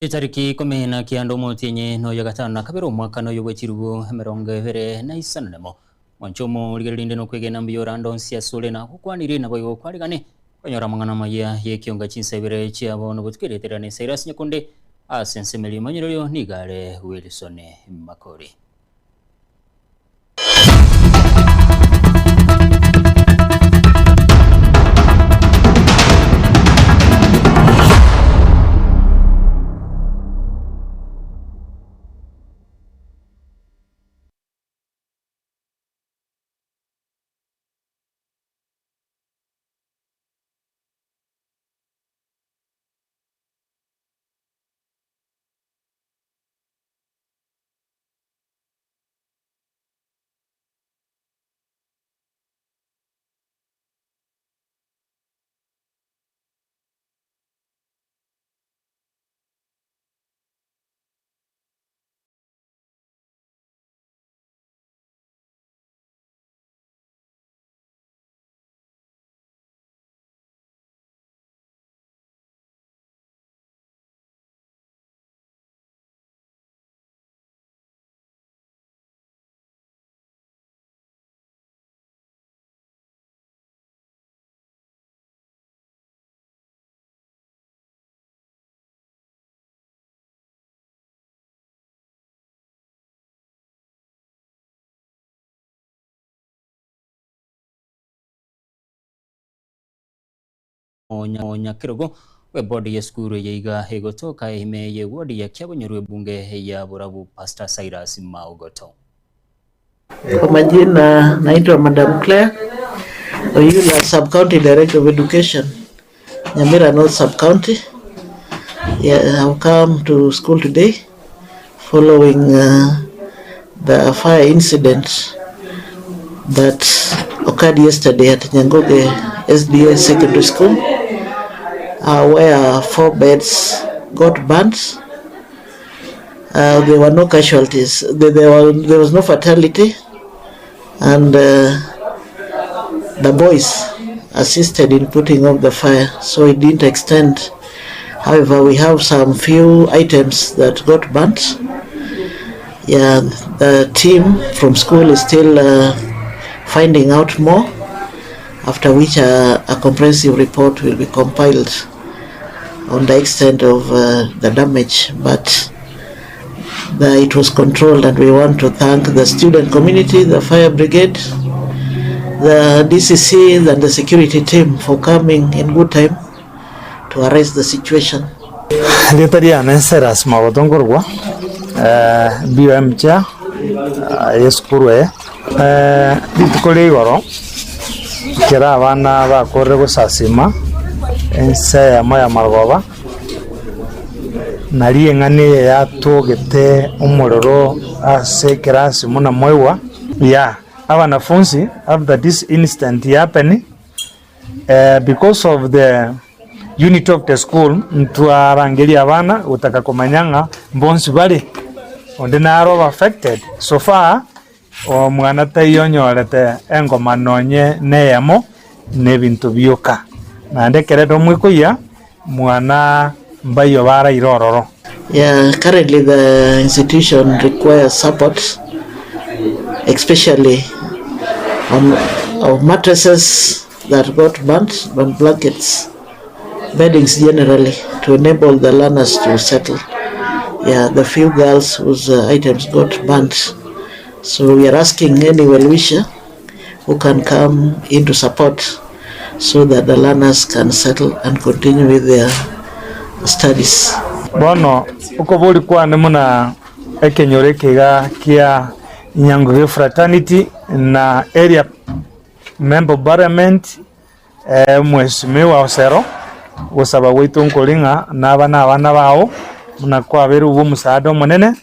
Itariki komena kiando motinye no yagatana kabero mwaka no yogwechirugo 2025 mwanchomo ligerinde no kwegena mbiyorando nsia solena kukwanire na boyo kwarigane konyora mangana maya yekionga chinsebere chiabo no butwereterane Cyrus Nyakunde asensemeli manyiryo nigare Wilson Makori. Onya kirogo we body ya skuru yeiga hegotoka ime ye wodi ya kiabonyorwe bunge ya Burabu Pastor Cyrus Maugoto. Kwa majina naitwa Madam Claire Oyula, Sub-County Director of Education, Nyamira North Sub-County. Yeah, I've come to school today following the fire incident that occurred yesterday at Nyangoge SDA Secondary School, where 4 beds got burnt. There were no casualties. There was no fatality, and the boys assisted in putting out the fire, so it didn't extend. However, we have some few items that got burnt. Yeah, the team from school is still finding out more, after which a comprehensive report will be compiled on the extent of the damage, but it was controlled, and we want to thank the student community, the fire brigade, the DCC and the security team for coming in good time to arrest the situation. Litariana Cyrus Maugoto BM cha eskurwe ditukole igoro kera abana bakore gusasima ense ya moya margoba nari ngane yatogete umuroro ase kirasi muna moywa ya abanafunzi after this incident happened because of the unit of the school ntwarangeli abana utaka komanyanga mbonsi bali onde naro affected so far omwana tayonyorete engoma nonye neyamo nebintu byoka nande keredo mwikoya mwana mbayo bara irororo. Yeah, currently the institution requires support, especially of mattresses that got burnt, and blankets, beddings generally, to enable the learners to settle. Yeah, the few girls whose items got burnt. So we are asking any well-wisher who can come in to support so that the learners can settle and continue with their studies. Bono uko boli kwa nemuna ekenyore kega kia Nyangoge fraternity na area member parliament mweshimiwa Osero usaba wetu nkolinga n'abana bao muna kwa beru ubu musado munene.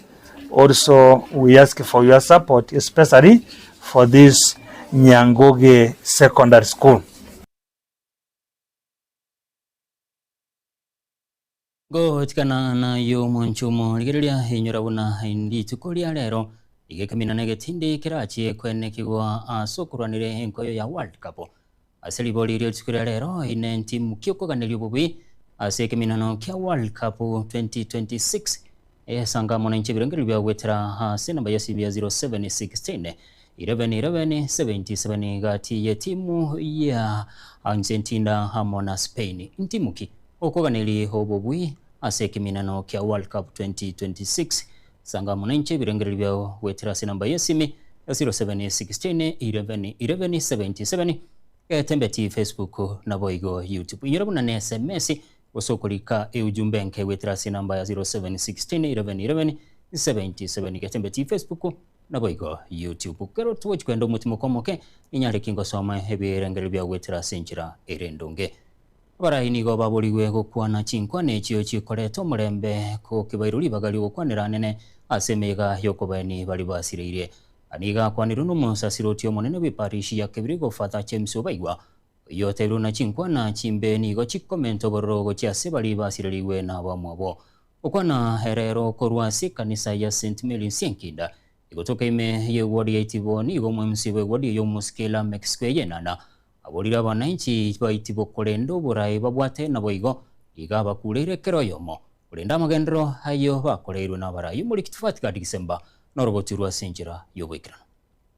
Also we ask for your support, especially for this Nyangoge secondary school. Go tikana na yo mwanchomo ligereria hinyora buna indi tukolia lero igekamina negetinde kirachi kwene kigwa asokuranire enkoyo ya World Cup aseli boli rio tukolia lero ine timu kyokoganelio bubi ase keminano kia World Cup 2026 sanga mwananchi birengeri bya gwetera ase namba ya CBA 0716 11-11-77 gati ya timu ya Argentina hamwe na Spain. Ntimuki okoganiri hobobwi ase keminano kia World Cup 2026 sanga mwananchi birengeri bya gwetera ase namba ya simi 0716 11-11-77 tembeti Facebook na boigo YouTube. Nyirabuna ne SMS osokolika ujumbe nke wetera ase namba ya 0716 11-11-77 getembeti Facebook na boigo YouTube. Kero tuwech kwendo mutimo komoke inyare kingo soma ebirengeri bya wetera senjira erendonge. Barahini go baburiwe gukwana chinkwane ekyo kikoreto murembe ko kibairuri bagali gukwanira nene asemega yokobani bali basirire aniga kwaniru n'umusasiro tyo munene w'iparishi ya Kibirigo Father James Obaigwa yote runa chinkwana chimbe nigo chikomento borogo cyase bali basiririwe n'abamwabo ukwana herero korwasi kanisa ya St Mary Sinkinda igotoka ime ye ward ya Itibo nigo mwemsiwe ward yo muskela Mexico yenana abolira bananchi baitibo kolendo burayi babwate naboigo igaba kulerekero yomo urenda magendro hayo bakoleirwe n'abarayi muri kitufatika December norobotirwa senjira yobwikirana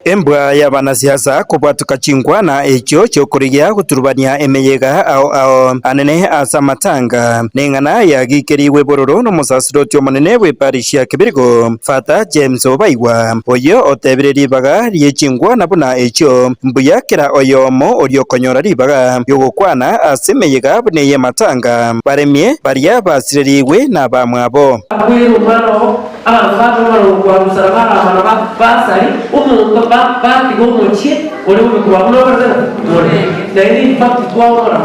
embwa y'abanasiasa kubwatuka chinkwana ekyo kyokurigia guturubania emeyega ao anene asa matanga neng'ana yagikeriwe bororo n'omusasiroti omonene w'eparishi ya Kibirigo Father James Obaigwa oyo otebire ribaga ryechinkwana buna ekyo mbuya kera oyomo oriokonyora ribaga yogokwana ase emeyega buna ye matanga baremye baria basiririwe n'abamwabo batigo moche ore umekuwa uno bazana ore dairi fatu twawora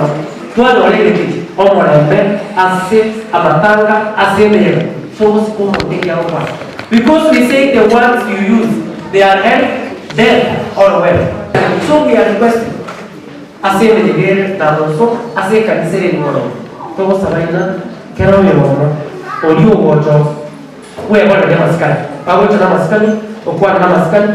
twalorege omorembe ase amatanga ase meyo so como take out one because we say the words you use they are health death or well so we are requesting ase meyo na so ase kanisere ni moro to sabaina kero yo olio wojo we bwana ya maskani pamoja na maskani okwana na maskani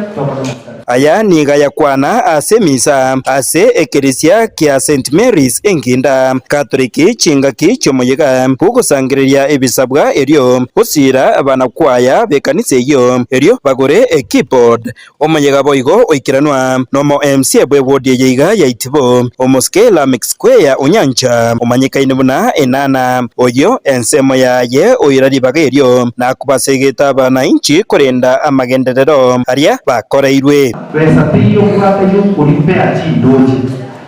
aya niga yakwana ase misa ase ekeresia kia St Mary's Enkinda Katoliki chingaki chomoyega kugusangiriria ebisabwa erio usira abana kwaya bekanise iyo erio bagore keyboard omoyega boigo oikiranwa nomo MC bwebodie yiga ya Itibo omoskela Mexico ya Onyancha omanyikaine buna enana oyo ensemo yaye oirari bagerio na kubasegeta abana inchi korenda amagenderero aria bakoreirwe Wesa tiyo kwata yo kulipea chindoji.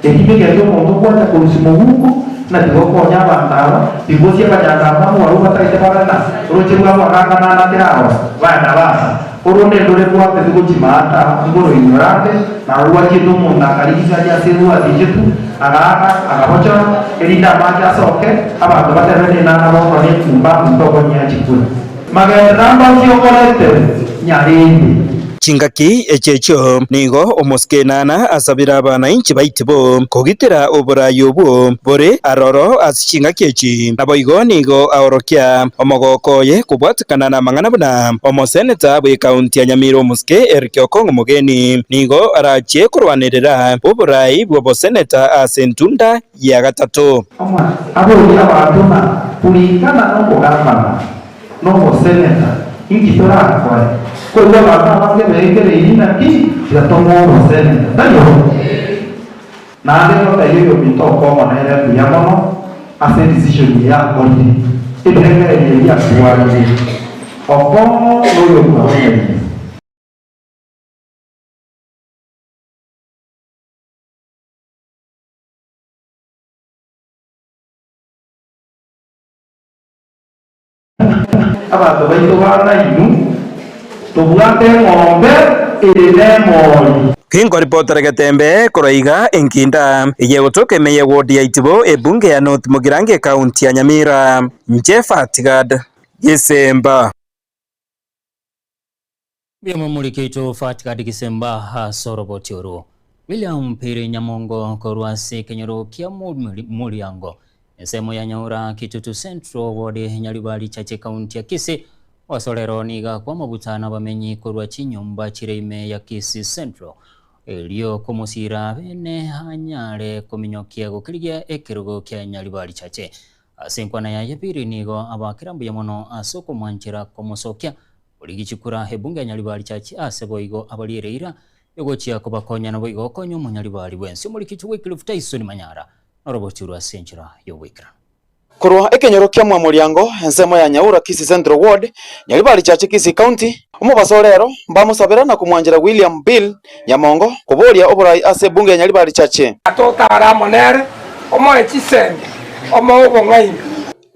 Ekibega yo mondo kwata kulusimo huko na tigo konya bandaba tigosia banyanga mamu waruba taite barana roche bwa wakanga na naterawa bana basa oronde dole kwa tigo chimata ngoro ignorante na ruwa kitu munda kaliza ya seruwa dijetu aga agabocha erida maja soke abantu baterene na nabo ne kumba mtoko nyachikuna magendamba kyo kolete nyarindi chingaki echecho nigo omoskenana asabira abana inchi baitibo kogitera oburayi obwo bore aroro asingaki echi naboigo nigo aorokia omogokoye kubwatikana na mang'ana buna omoseneta bwe kaunti ya Nyamira omuske Erikioko Ng'omogeni nigo arachie kurwanirira oburayi bw'oboseneta ase ntunda ya gatatu abo ya batuna kulingana n'okugambana n'omoseneta ingitora kwa kwa baba bange berekere ina ki yatomo mosene nayo na ndio tayo mitoko mona ile ya mama ase decision ya kodi ibengere ya kuwali okomo loyo kwa abantu baito bana inu tubwate ng'ombe ine mori Kingo reporter Gatembe Koroiga Enkinda yegotoke meye ward ya Itibo ebunge ya North Mugirange County ya Nyamira Fatigad Gisemba Biyama mulikeito Fatigad Gisemba Sorobotiro William Piri Nyamongo Korwasi Kenyoro kia Muliango Nsemo ya Nyaura Kitutu Central ward Nyalibali Chache County ya Kisii wasolero niga kwa mabutana bamenyi korwa chinyumba chireime ya Kisii Central elio komusira bene hanyare kominyokia gukirigia ekirugo kya Nyalibali Chache asenkwana ya yabiri nigo abakirambuye mono asoko mwanjira komusokia oligichikura hebunge ya Nyaribari chachi aseboigo abalireira yogochia kubakonya nabo igokonyo mu Nyaribari wensi omurikichi Wycliffe Tyson Manyara norobochuru asenchira yowikra Korwa ekenyoro kia mwa muriango ensemo ya Nyaura Kisii Central Ward Nyaribari chachi Kisii County omubaso rero mbamusabira na kumwanjira William Bill Nyamongo kuboria oburai ase bunge ya Nyaribari chachi atotara monere omoe chisende omo obongaini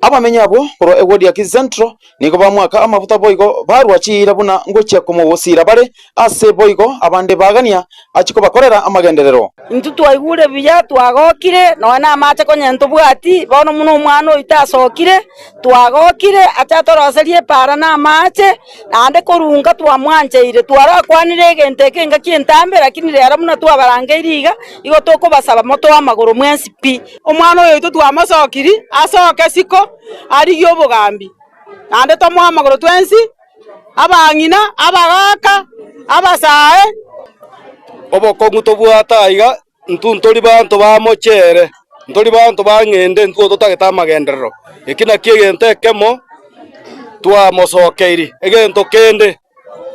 abamenya abo korwa eward ya Kisii Central niko bamwaka amafuta boigo barwachira buna ngochia kumubusira bare ase boigo abande bagania achiko bakorera amagenderero intu twaigure biya twagokire nona amache konyento bwati bono muno umwana oitasokire twagokire atatoroserie para na amache nande korunga twamwanjeire twarakwanire gente kenga kintambe lakini rero muno twabarangeiriga igo toko basaba moto amaguru mwensi pi omwana oyo itu twamasokiri asoke siko ari yobogambi nande tomwa amaguru twensi abangina abagaka abasae obokongu tobwataiga ntuntori bantu bamochere ntori bantu bang'ende ntwo tutageta amagenderero ekina kiegente kemo twamosokeiri egento kende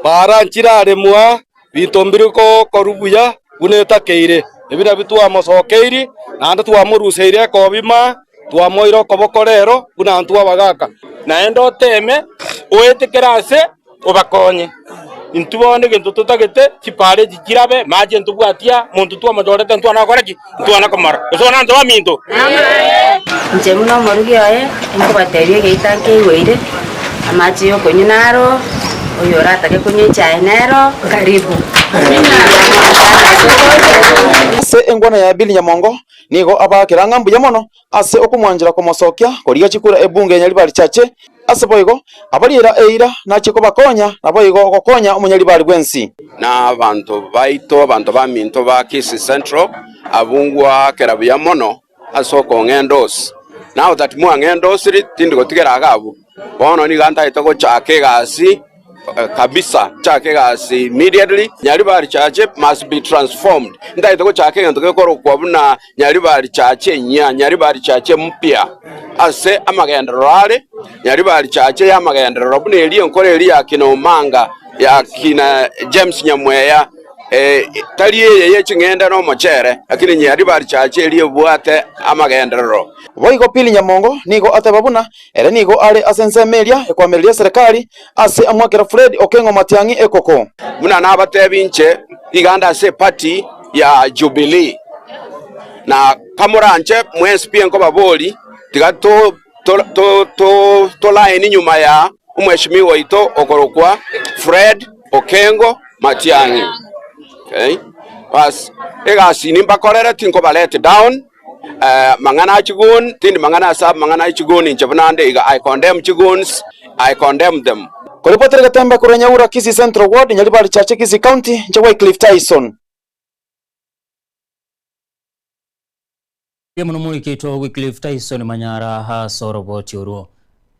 baranchirare mwa bitombiriko korubuya bunetakeire ebira bitwamosokeiri nande twamoruseire kobima twamoiro kobokorero buna ntu abagaka naende oteme oetekerase obakonye intubone gento tutagete chipare chikirabe maje ntubwatia muntu twamajorete ntwana koreki ntwana komara osona ndo aminto nje muno morugi oye inkubaterie geitanke iweire amaji yo konyinaro oyo ratake kunye chainero karibu ase engwana ya Bill Nyamongo nigo abakira ngambuya mono ase okumwanjira komosokia koriga chikura ebunge ya Nyaribari chache ase boigo abalira eira nachiko bakonya naboigo gokonya omunyaribari gwensi na abantu baito abantu baminto ba Kisii Central abungwa kerabuya mono asoko ngendos now that mu ngendos tindi gotigera agabu bono ni ganta itoko chake gasi kabisa chake gasi immediately Nyaribari chache must be transformed nda itoko chake ngento ko kwabuna Nyaribari chache Nyaribari chache mpya ase amagendero ale Nyaribari chache ya amagendero bune eliyo nkore eli yakino manga yakina James Nyamweya taliye yechingenda no mochere lakini Nyaribari chache eliyo bwate amagendero boigo Pili Nyamongo nigo atababuna ere nigo ale asensemeria ekwamereria serikali ase amwakera Fred Okengo Matiangi ekoko muna nabatebinche iganda ase party ya Jubilee na kamuranche mwespien ko baboli tiga to line nyuma ya umheshimiwa ito okorokwa Fred Okengo Matiangi. Okay, bas egasi nimba korera tinko balete down mangana chigun tindi mangana sab mangana chigun inchabnande iga I condemn chiguns, I condemn them. Kolipotera gatemba kura Nyaura Kisii Central Ward Nyaribari chache Kisii County nje Wycliffe Tyson Yemuno murikito Wycliffe Tyson Manyara ha soroboti oruo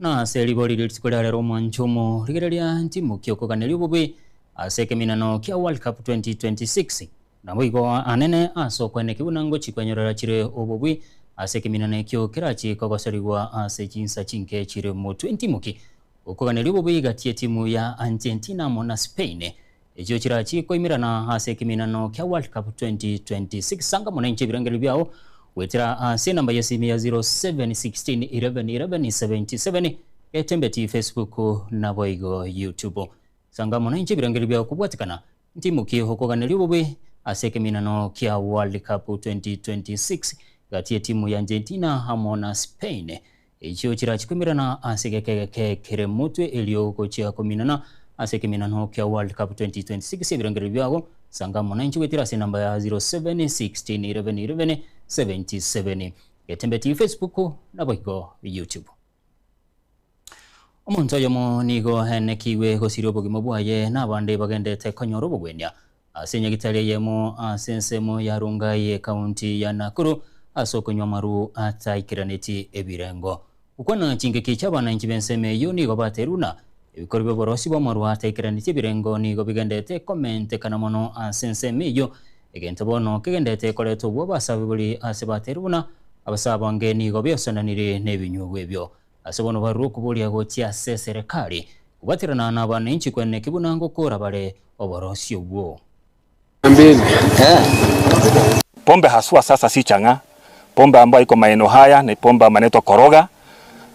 na seribori litsikora rero mwanchumo rigereria ntimu kyokoganeri ubwe aseke minano kia World Cup 2026 nabo igo anene asokwane kibunango chikwanyorera chire ubwe aseke minane kyo kirachi kogosarigwa ase chinsa chinke chire mu 20 muki ukoganeri ubwe gatie timu ya Argentina mona Spain ejo chirachi koimirana aseke minano kia World Cup 2026 sanga mona nche birangeli byao wetera ase namba ya simu ya 0716111177 etembeti Facebook na boigo YouTube sanga mona nche birangeli byao kubwatikana ntimu ki hokoganeri ubwe aseke minano kia World Cup 2026 gatie timu ya Argentina hamona Spain ejo chirachi koimirana aseke kere mutwe elio kochia kominana aseke minano kia World Cup 2026 birangeli byao sanga mona nche wetera ase namba ya 0716111177 etembeti Facebook na boigo YouTube omuntu oyomo nigo henekiwe gosirio bogimo bwaye nabande bagendete konyoro bogwenya asenya gitale yemo asensemo ya Rungai county ya Nakuru asokonywa maru ataikiraneti ebirengo ukona chingeki cyabana nchibenseme yo nigo bateruna ibikorwa borosi bo maru ataikiraneti ebirengo nigo bigendete comment kana mono asenseme yo egento bono kigendete koleto bwo basabe buri ase bateruna abasaba ngeni go byosananire nebinyugo ebyo asobono baruku bulia gotia serikali kubatirana na bananchi kwene kibunango kora bale oborosio bwo. Pombe haswa sasa si changa. Pombe ambayo iko maeneo haya ni pombe manetwa koroga,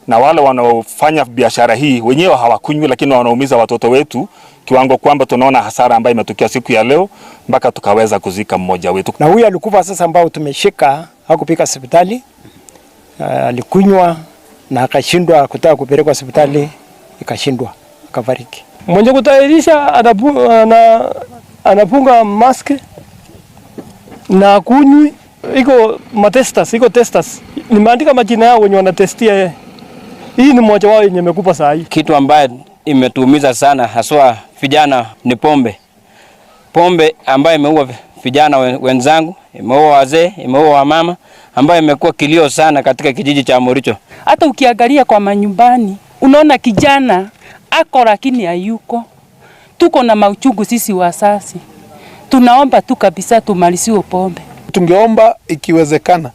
na wale wanaofanya biashara hii wenyewe hawakunywi, lakini wanaumiza watoto wetu kiwango kwamba tunaona hasara ambayo imetokea siku ya leo mpaka tukaweza kuzika mmoja wetu. Na huyu alikufa sasa, ambao tumeshika hakupika hospitali, alikunywa na akashindwa kutaka kupelekwa hospitali, ikashindwa akafariki. Mwenye kutayarisha anapunga mask na kunywi, iko testers. Nimeandika majina yao wenye wanatestia. Hii ni mmoja wao yenye amekufa saa hii. Kitu ambaye imetuumiza sana haswa vijana ni pombe. Pombe ambayo imeua vijana wenzangu, imeua wazee, imeua wamama, ambayo imekuwa kilio sana katika kijiji cha Muricho. Hata ukiangalia kwa manyumbani, unaona kijana ako lakini hayuko. Tuko na mauchungu sisi wasasi. Tunaomba tu kabisa tumaliziwe pombe. Tungeomba ikiwezekana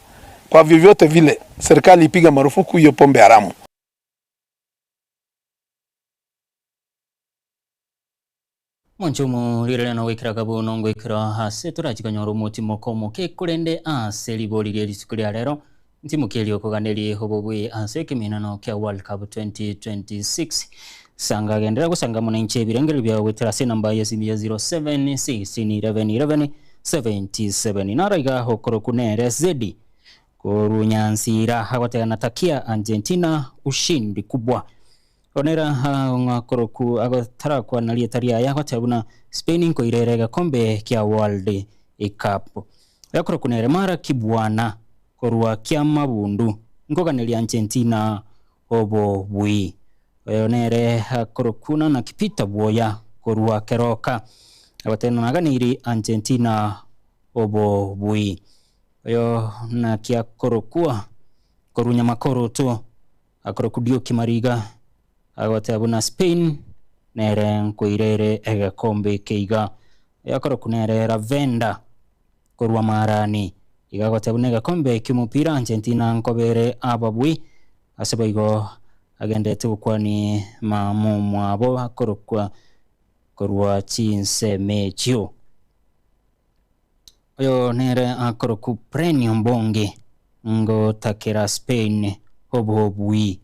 kwa vyovyote vile serikali ipiga marufuku hiyo pombe haramu. Monchumu lirele na wikira kabuno ngwikira hase turachikanyora umutima komo ke kurende ase libolire lisukuri alero ntimu kelio koganeli hobobwe ase kiminano kya World Cup 2026 sanga gendera kusanga munanche birengere bya witira se namba ya simu ya 07161177 naraiga hokoro kunere zedi kurunyansira hawatana takia Argentina ushindi kubwa. Onera ngakoroku agotara kwa nalia taria ya hotabuna Spain ko irerega kombe kya World Cup. Yakoroku nere mara kibwana korwa kya mabundu ngoganeli Argentina obo bui. Onere hakorokuna na kipita boya korwa keroka. Abatena naganiri Argentina obo bui. Yo na kya korokua korunya makoro to akorokudio kimariga agotabuna Spain nere koirere ega kombe keiga yakorokunere ravenda korwa marani igagotabuna ega kombe kimupira Argentina nkobere ababwi asabaigo agendete ukwani mamumu abo akorokwa korwa chinse mechio oyo nere akoroku premium bonge ngo takera Spain obobwi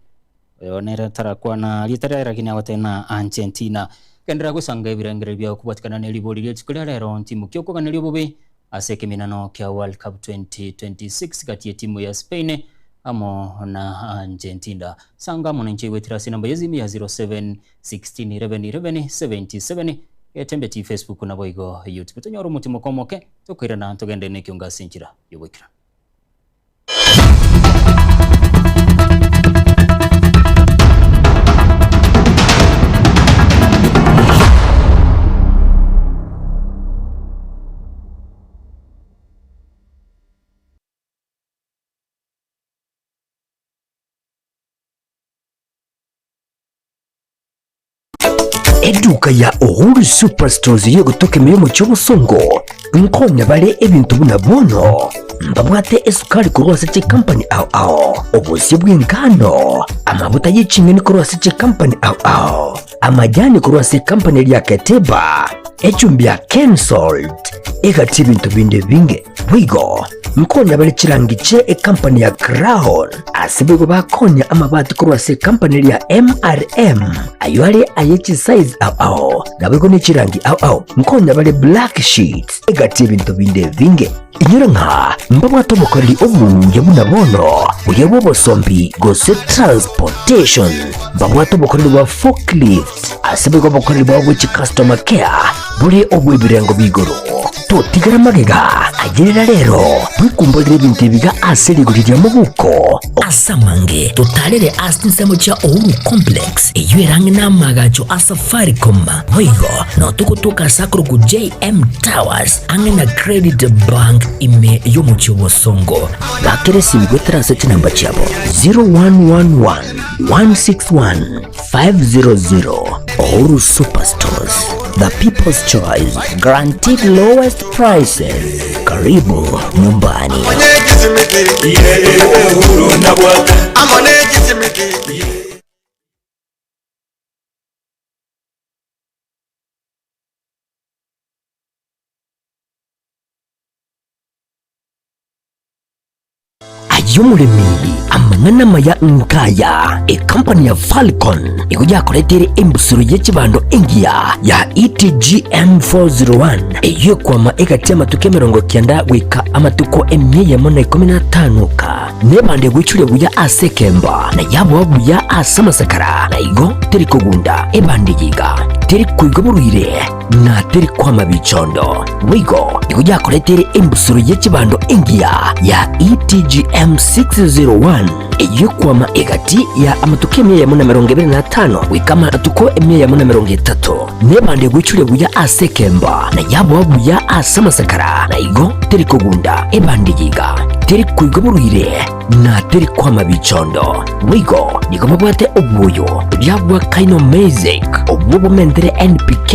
oyo nere tarakwa na litarera kinawatena Argentina kendera kusanga ibirengere bya kubatikana neliboli lyetukira lero timu kyoko kanelyo bobe aseke minano kya World Cup 2026 kati ya timu ya Spain amo na Argentina sanga munanche wetirasi namba yazimi ya 0716111177 etembeti Facebook na boigo YouTube tonyoro mutimo komoke tokwira na togende ne kyonga sinchira yobekira Eduka ya Uhuru Superstores yo gutoke miyomo cy'obusongo nkonya bale ebintu bunabono mbabwate esukari kurwase che company ao obusi bw'ingano amavuta y'icingeni kurwase che company ao amajani kurwase company ya Keteba echumbi ya Kensalt egati bintu binde binge wigo nkonya bale chirangiche e company ya Crown asibego bakonya amabati kurwase company ya MRM aywale ayechi size ao nabego ne chirangi ao nkonya bale black sheets egati bintu binde binge inyura nka mbabwato bokali obunge bunabono uyebo bosombi gose transportation mbabwato bokali wa forklift asibego bokali wa which customer care buri obwe birengo bigoro totigara magega agirira rero bikumbolire bintu biga aseri gurira mu buko asamange totalere asinsemo cha Uhuru Complex eyurange na magacho Safaricom hoigo no tukutuka sakro ku JM Towers angena Credit Bank ime yomuchi wosongo bakere simigotera seti namba chabo 0111 161 500 Uhuru Superstores. The people's choice, guaranteed lowest prices. Karibu nyumbani. Ayumulimi amangana maya nkaya a company ya Falcon ikuja kuletere embusuru y'ekibando engia ya ETGM 401 eyo kwama ekati amatuke 90 gwika amatuko 115 ka nebande gwichule buya asekemba na yabo buya asamasakara na igo teri kugunda ebande yiga teri kuigoburire na teri kwama bichondo wigo ikuja kuletere embusuru y'ekibando engia ya ETGM 601 eyo kwama egati ya amatuke 125 wikama atuko 130 nebande gwichule buya asekemba na yabo buya asamasakara na igo teri kugunda ebande yiga teri kuigoburire na teri kwama bichondo wigo nikomabwate obuyo byabwa kaino music obubo mendere NPK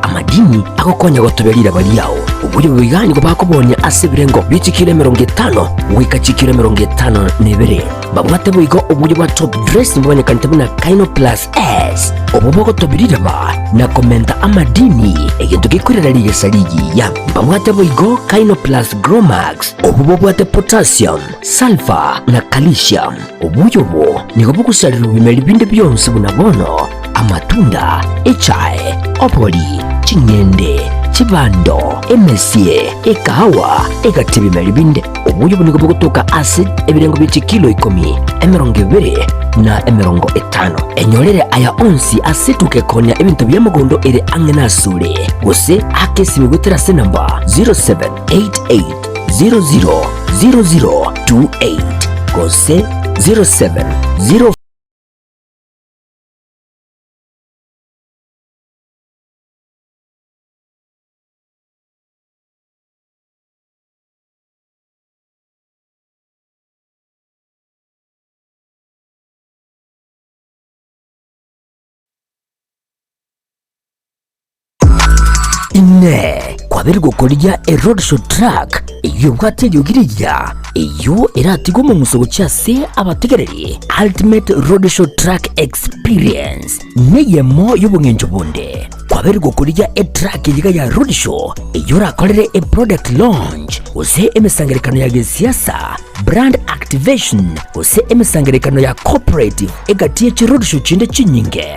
amadini akokonya gotobelira bali yawo ubuyo bigani ko bakobonya asebirengo bitikire 50 wikachikire 50 nebere babwate buigo ubuyo bwa top dress mbonye kantabuna kaino plus S obubo gotobelira ba na komenta amadini egintu gikurira liye saligi ya babwate buigo kaino plus Gromax obubo bwate potassium sulfur na calcium ubuyo bo niko bukusalira bimeli binde byonse bunabono amatunda echae opoli chinyende chibando emesie ekawa ekatibi melibinde ubuyo buniko bukutoka acid ebirengo biti kilo 10 20 na 50 enyolere aya onsi asituke konya ebintu byamugondo ere angena sure gose akesi bigutera se namba 0788000028 gose 0704 ine kwabiri gukorya road show track iyo bwate yogiriya iyo iratigo mu musogo cyase abategereri ultimate road show track experience neyemo y'ubungenjo bunde kwabiri gukorya track yiga ya road show iyo rakorere product launch use emesangerekano ya siasa brand activation use emesangerekano ya cooperative egatiye ci road show chinde chinyinge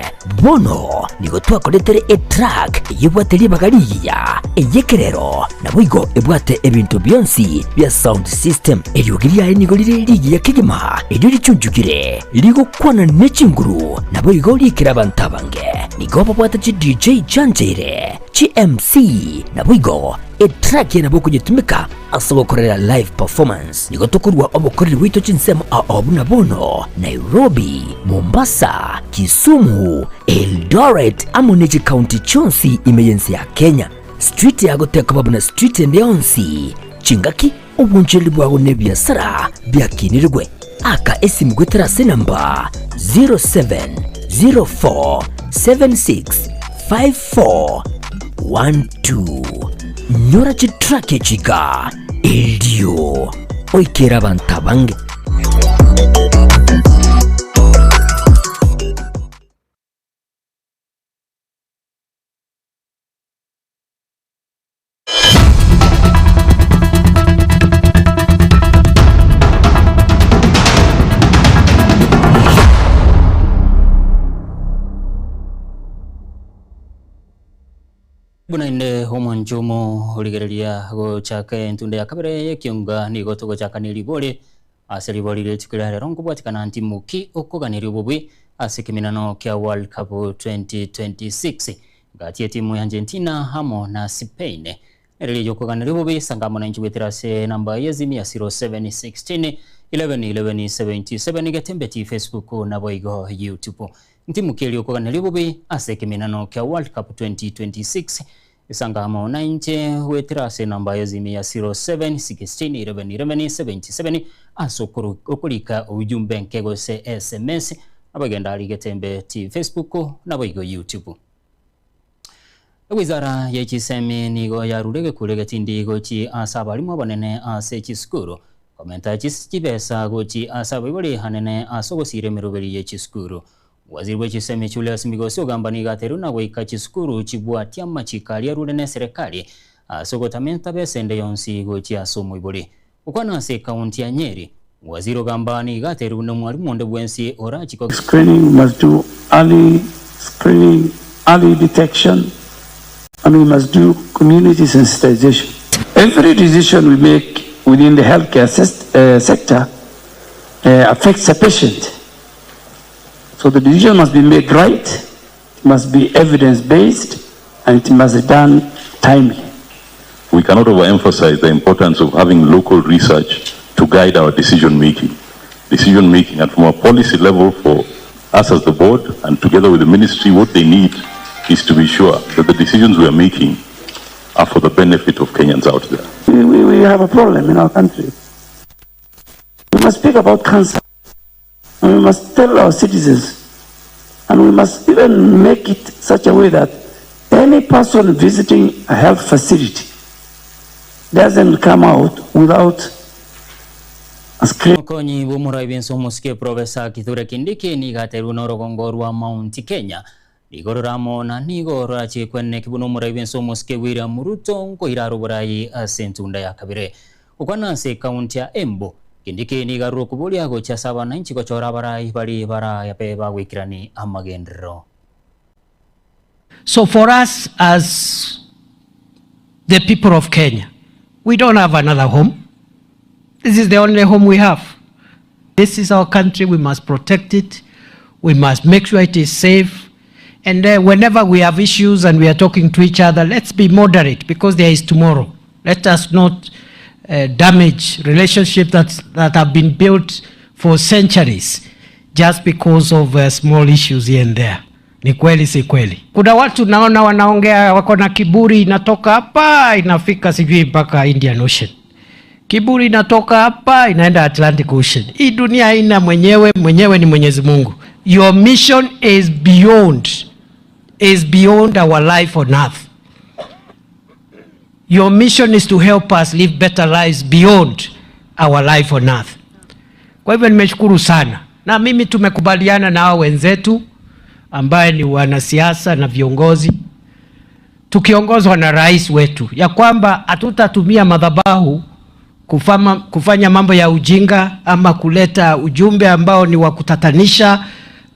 bono niko twakoletere track yibwate bagaliya eyekerero nabwigo ebwate ebintu byonsi bya sound system eryogiriya niko liri ya kigima eryo lichunjugire liko kwana nechinguru nabwigo likira bantabange niko babwate ci DJ Chanjere ci MC nabwigo track yenabo kujitumika asobokorera live performance niko tukurwa obokorera wito chinsemo abuna bono Nairobi, Mombasa, Kisumu, Eldoret amoneji county chonsi emergency ya Kenya street ya goteka babuna street endionsi chingaki obunjeli bwago ne byasara byakinirwe aka esimu gwetera se namba 0704765412 nyora chitrake chiga eldio oikera bantabange Bunainde homonjomo oligereria go chake ntunde ya kabere yekiunga ni goto go chaka ni libole aseri bolire tukira rongo bwatikana antimuki okoganiri obubwi asekeminano kya World Cup 2026 gati ya timu ya Argentina hamo na Spain erili yokoganiri obubwi sangamo na inchubetira se namba yezimi ya 0716 111177 getembeti Facebook na boigo YouTube ntimu keli yokoganiri obubwi asekeminano kya World Cup 2026 isangamo na inche wetira se namba yezimi ya 0716 111177 asokuru okulika ujumbe nkego se SMS abagenda aligetembe ti Facebook na boigo YouTube Wizara ya chisemi nigo yarurege kurege tindi gochi asaba limo banene ase chiskuru komenta chibesa gochi asaba ibali hanene asogo sire meroberi ya chiskuru waziri wa chisemi Julius Migosi ogambani gateruna goika chiskuru chibwatia machikali yarurene serikali asogo tamenta besende yonsi gochi asomo iboli ukwana se kaunti ya Nyeri waziri ogambani gateruna mwalimu onde bwensi orachiko screening must do early screening, early detection, and we must do community sensitization. Every decision we make within the healthcare sector affects a patient. So the decision must be made right, must be evidence-based, and it must be done timely. We cannot overemphasize the importance of having local research to guide our decision-making. Decision-making at from a policy level for us as the board and together with the ministry, what they need is to be sure that the decisions we are making are for the benefit of Kenyans out there. We have a problem in our country. We must speak about cancer, and we must tell our citizens, and we must even make it such a way that any person visiting a health facility doesn't come out without a screen. Konyi bumurai benso muske Professor Kithure Kindiki ni gateru norogongorwa Mount Kenya. Igororamo na nigora chikwenne kibuno murai benso muske William Ruto ngo iraro burayi asentunda ya kabire. Ukwana se kaunti ya Embu Kindiki ni garu kubulia go chasaba na nchi gochora barayi bali bara ya peba wikirani amagendro. So for us as the people of Kenya, we don't have another home. This is the only home we have. This is our country. We must protect it. We must make sure it is safe. And whenever we have issues and we are talking to each other, let's be moderate because there is tomorrow. Let us not damage relationships that have been built for centuries just because of small issues here and there. Ni kweli si kweli? Kuna watu naona wanaongea wako na kiburi, inatoka hapa inafika sijui mpaka Indian Ocean. Kiburi inatoka hapa inaenda Atlantic Ocean. Hii dunia haina mwenyewe ni Mwenyezi Mungu. Your mission is beyond our life on earth. Your mission is to help us live better lives beyond our life on earth. Kwa hivyo nimeshukuru sana. Na mimi tumekubaliana na hao wenzetu ambaye ni wanasiasa na viongozi tukiongozwa na rais wetu ya kwamba hatutatumia madhabahu kufanya mambo ya ujinga ama kuleta ujumbe ambao ni wa kutatanisha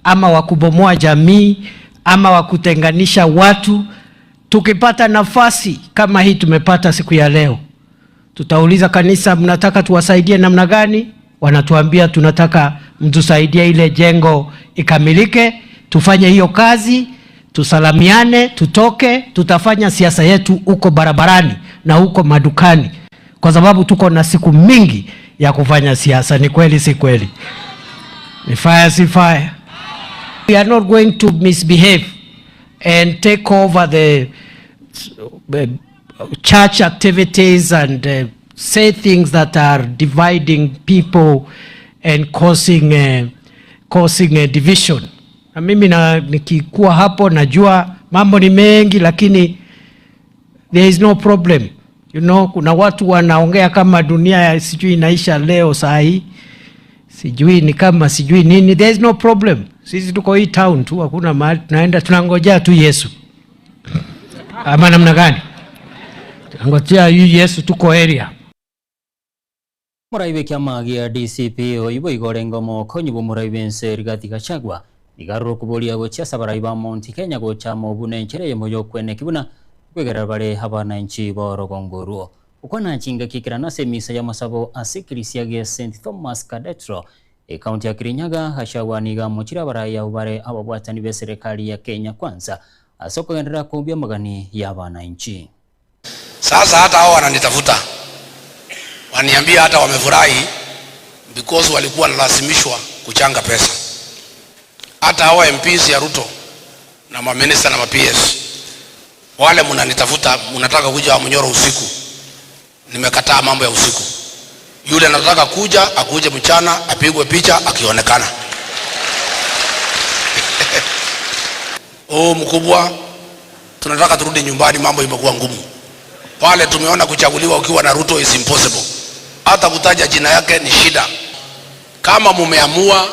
ama wa kubomoa jamii ama wa kutenganisha watu. Tukipata nafasi kama hii tumepata siku ya leo, tutauliza kanisa, mnataka tuwasaidie namna gani? Wanatuambia tunataka mtusaidie ile jengo ikamilike, tufanye hiyo kazi, tusalamiane, tutoke, tutafanya siasa yetu huko barabarani na huko madukani. Kwa sababu tuko na siku mingi ya kufanya siasa. Ni kweli si kweli? Ni fire si fire? We are not going to misbehave and take over the church activities and say things that are dividing people and causing a division. Na mimi nikikuwa hapo najua mambo ni mengi, lakini there is no problem. You know, kuna watu wanaongea kama dunia sijui inaisha leo saa hii. Sijui ni kama sijui nini. There is no problem. Sisi tuko hii town tu, hakuna mahali tunaenda, tunangojea tu Yesu. Ama namna gani? Tunangojea Yesu, tuko area. Muraibe kyamagi ya DCP oyibo igorengo mo konyibo muraibe nse Rigathi Gachagua igaruro kubolia gocha sabaraiba Mount Kenya gocha mo bunenchereye moyo kwene kibuna kwegera bare habana nchi borogongoruo ukona chinga kikirana semisa ya masabo asikirisia ge St Thomas Cathedral kaunti ya Kirinyaga hashawaniga muchira baraya ubare ababwatani be serikali ya Kenya Kwanza asoko gendera kumbia magani ya bana nchi. Sasa hata hao wananitafuta waniambia hata wamefurahi because walikuwa nalazimishwa kuchanga pesa. Hata hao MPs ya Ruto na maminista na PS wale mnanitafuta, mnataka kuja Munyoro usiku. Nimekataa mambo ya usiku. Yule anataka kuja akuje mchana apigwe picha akionekana. Mkubwa tunataka turudi nyumbani, mambo imekuwa ngumu. Pale tumeona kuchaguliwa ukiwa na Ruto is impossible. Hata kutaja jina yake ni shida. Kama mumeamua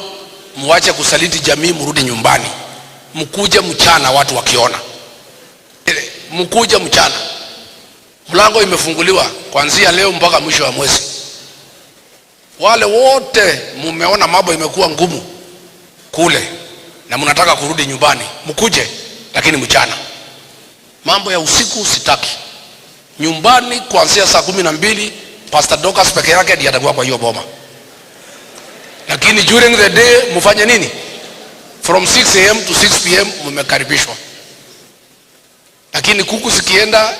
muache kusaliti jamii, mrudi nyumbani. Mkuje mchana watu wakiona. Mkuje mchana. Mlango imefunguliwa kuanzia leo mpaka mwisho wa mwezi. Wale wote mumeona mambo imekuwa ngumu kule na mnataka kurudi nyumbani, mkuje, lakini mchana. Mambo ya usiku sitaki. Nyumbani kuanzia saa 12 Pastor Dorcas peke yake ndiye atakuwa kwa hiyo boma. Lakini during the day mfanye nini? From 6 am to 6 pm mmekaribishwa. Lakini kuku zikienda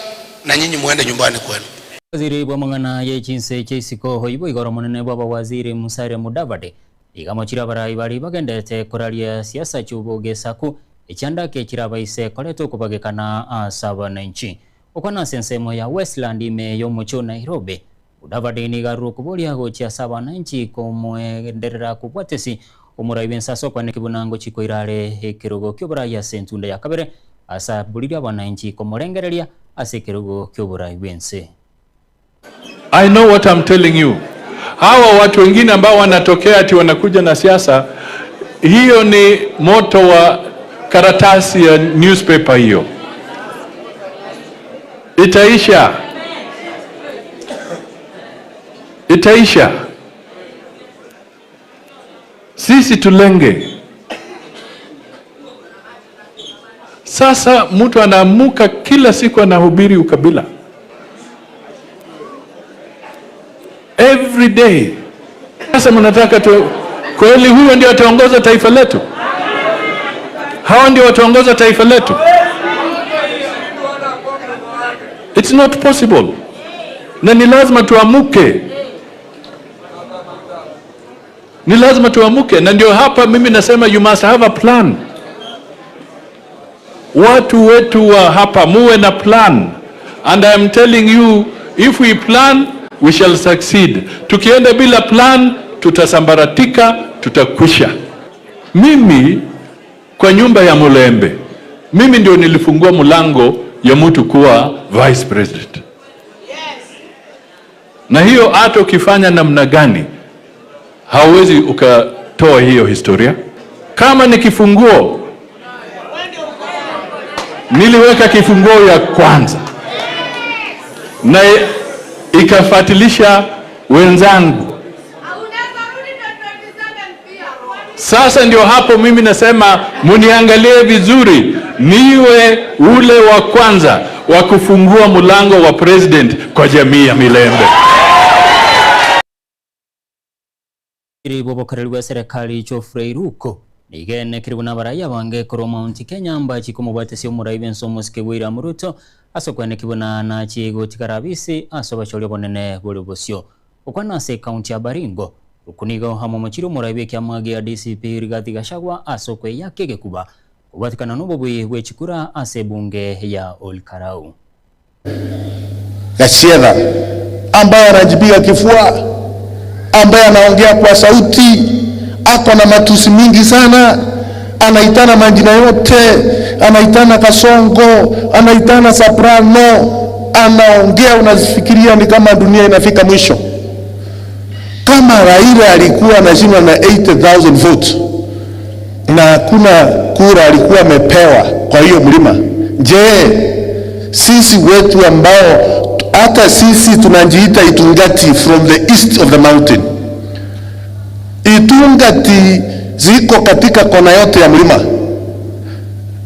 na nyinyi muende nyumbani kwenu. Waziri wa mangana ye chinse cheisiko hoibo igoro munene baba waziri Musalia Mudavadi igamachira barai bari bagendete koralia siasa chuboge saku ichanda ke chirabaise koleto kubagekana asaba nanchi okona sensemo ya Westland ime yo mucho Nairobi. Mudavadi ni garu kubolia gochi asaba nanchi komwenderera kubwatesi umuraibensa soko ne kibunango chiko irare kirogo kyobraya sentunda ya kabere asa buliria bananchi komorengereria ase kirogo kyobraibense. I know what I'm telling you. Hawa watu wengine ambao wanatokea ati wanakuja na siasa, hiyo ni moto wa karatasi ya newspaper hiyo. Itaisha. Itaisha. Sisi tulenge. Sasa mtu anaamuka kila siku anahubiri ukabila. Every day. Sasa mnataka kweli huyo ndio ataongoza taifa letu? Hao ndio wataongoza taifa letu? It's not possible. Na ni lazima tuamuke. Ni lazima tuamuke. Na ndio hapa mimi nasema you must have a plan. Watu wetu wa hapa muwe na plan. And I am telling you, if we plan, we shall succeed. Tukienda bila plan, tutasambaratika, tutakwisha. Mimi kwa nyumba ya Mulembe, mimi ndio nilifungua mlango ya mtu kuwa vice president. Na hiyo hata ukifanya namna gani, hauwezi ukatoa hiyo historia. Kama ni kifunguo, niliweka kifunguo ya kwanza. Na ikafuatilisha wenzangu. Sasa ndio hapo mimi nasema muniangalie vizuri, niwe ule wa kwanza wa kufungua mlango wa president kwa jamii ya Milembe. Bobo karelwa serikali Geoffrey Ruko nigene kiribuna baraya bange koro Mount Kenya ambachi kumubate umuraiben somoske wira muruto asokwene kibuna na chigo tikarabisi asobachole bonene bolubosyo okwana se county ya Baringo ukunigo hamo machiro muraibe kyamage ya DCP Rigathi Gachagua asokwe yake gekuba kubatikana nobobwe wechikura ase bunge ya Olkarau. Gachagua ambaye anajipiga kifua, ambaye anaongea kwa sauti, ako na matusi mingi sana, anaitana majina yote, anaitana Kasongo, anaitana Soprano, anaongea unazifikiria ni kama dunia inafika mwisho. Kama Raila alikuwa anashindwa na 80,000 votes na hakuna kura alikuwa amepewa kwa hiyo mlima, je, sisi wetu ambao hata sisi tunajiita Itungati from the east of the mountain, Itungati ziko katika kona yote ya mlima,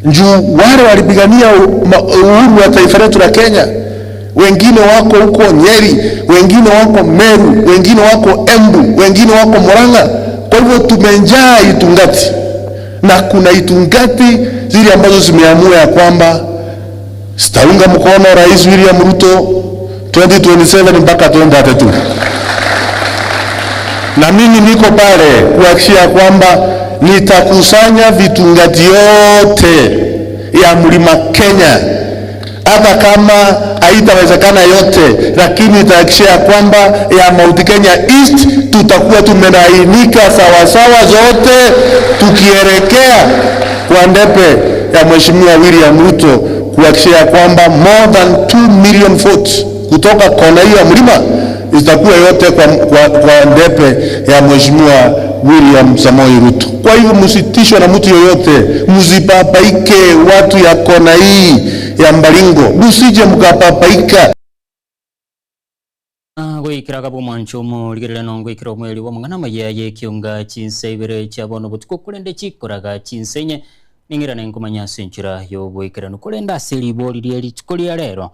njuu wale walipigania uhuru wa taifa letu la Kenya, wengine wako huko Nyeri, wengine wako Meru, wengine wako Embu, wengine wako Murang'a. Kwa hivyo tumenjaa Itungati, na kuna Itungati zile ambazo zimeamua ya kwamba sitaunga mkono Rais William Ruto 2027 mpaka 2032. Na mimi niko pale kuhakikisha kwamba nitakusanya vitungati yote ya mlima Kenya, hata kama haitawezekana yote, lakini nitahakikisha kwamba ya Mount Kenya East tutakuwa tumenainika sawa sawa zote, tukielekea kwa ndepe ya Mheshimiwa William Ruto kuhakikisha kwamba more than 2 million votes kutoka kona hiyo ya mlima itakuwa yote kwa ndepe ya Mheshimiwa William Samoei Ruto. Kwa hivyo msitishwe na mtu yoyote, msipapaike watu ya kona hii ya Mbalingo, msije mkapapaika. Gwikiraga bumwancho mu ligererano gwikira omweli wa mungana mayaye kiunga chinsebere chabono butuko kulende chikoraga chinsenye ningira nenkumanya senchira yo gwikirano kulenda selibo lili chikolia lero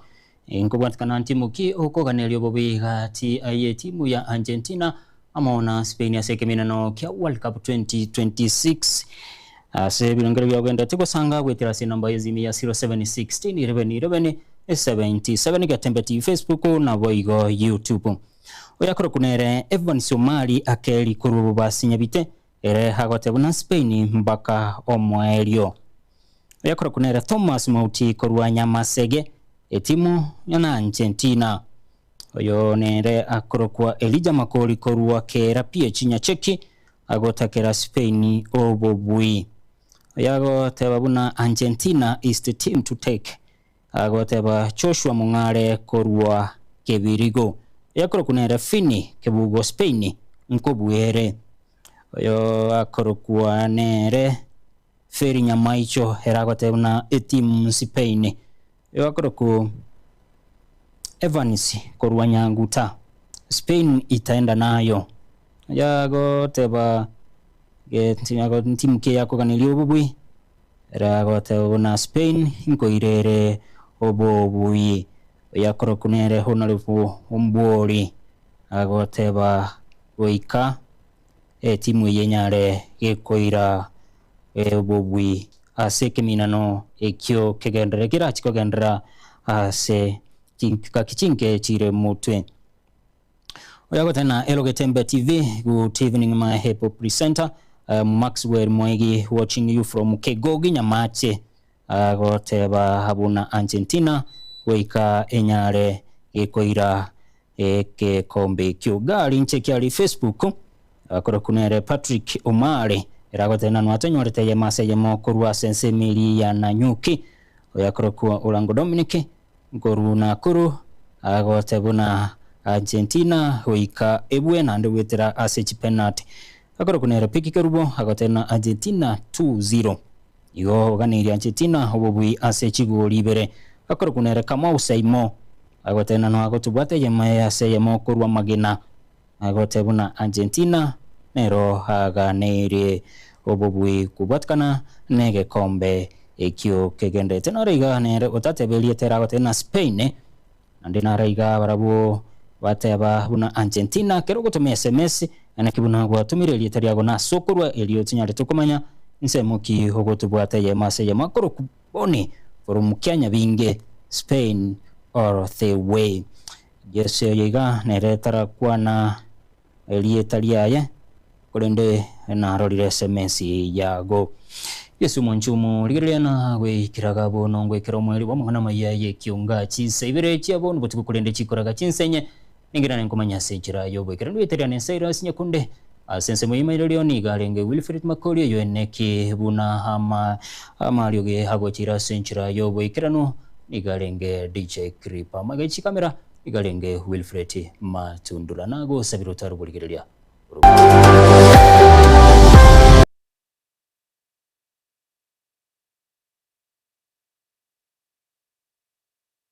inkubwatikana ntimu ki okoganelyo bobiga ti aye timu ya Argentina amona Spain ya sekeminano kya World Cup 2026 ase bilongero bya gwenda tiko sanga gwetira se namba yezimi ya 0716 77 gatembe ti Facebook na boigo YouTube oyakoro kunere Evan Somali akeli kurubu basinyabite ere hagote buna Spain mpaka omwelio oyakoro kunere Thomas Mauti korwanya masege etimu yana Argentina oyo nere akorokwa Elijah Makoli korwa kera pia chinya cheki agotakera Spain obobui oyago tebabuna Argentina is the team to take agoteba Joshua Mungare korwa kebirigo yakoro kunere Fini kebugo Spain nkobuere oyo akorokwa nere Feri Nyamaicho heragotebuna etimu Spain yo akoroku Evans korwa Nyanguta Spain itaenda nayo yago teba getinago timu ke yako kanilio bubui rago tebona Spain inkoirere obobui yakoro kunere honalefu ombori agoteba oika timu yenyare gekoira obobui asekeminano ekyo kegendera kirachiko gendera ase kakichinke chire mutwe oyago tena Elogetembe TV good evening my happy presenter Maxwell Mwegi watching you from Kegogi Nyamache agoteba habuna Argentina weika enyare ekoira eke kombe kyugali nchekiali Facebook akorokunere Patrick Omare eragotena nwatonyorete yemase yemokorwa sense mili ya Nanyuki oyakorokwa Olango Dominic ngoruna kuru agotebuna Argentina hoika ebwe nande wetera ase penalty akorokunere Piki Kerubo agotena Argentina 2-0 igo ganiri Argentina obobui ase chigoli ibere akorokunere Kamau Saimo agotena no agotubate yemaye ase yemokorwa Magena agotebuna Argentina nero haganere obobui kubatkana nege kombe ekyo kegende tenariga nere otatebelie teragotena Spain andina raiga barabo bateba buna Argentina kero gutuma SMS anakibuna gwatumire lietariago na sokorwa elio tinyare tukomanya nsemuki hogotubwate yemase yemakoro kuboni from Kenya binge Spain or the way yes yiga nere tarakwana lietariaye kulende na rolire SMS yago yesu monchumu ligerena we kiraga bono ngwe kiro mweli wa mwana mayaye kiunga chisebere chiabonu butuko kulende chikoraga chinsenye ningira nenkomanya sejira yobo kirando yeteriane seira sinyakunde asense moyima ilio ni galenge Wilfred Makoli yoneki buna ama lyoge hagochira senchira yobo kirano ni galenge DJ Kripa magachi kamera ni galenge Wilfred Matundula nago sabiro tarubuligeria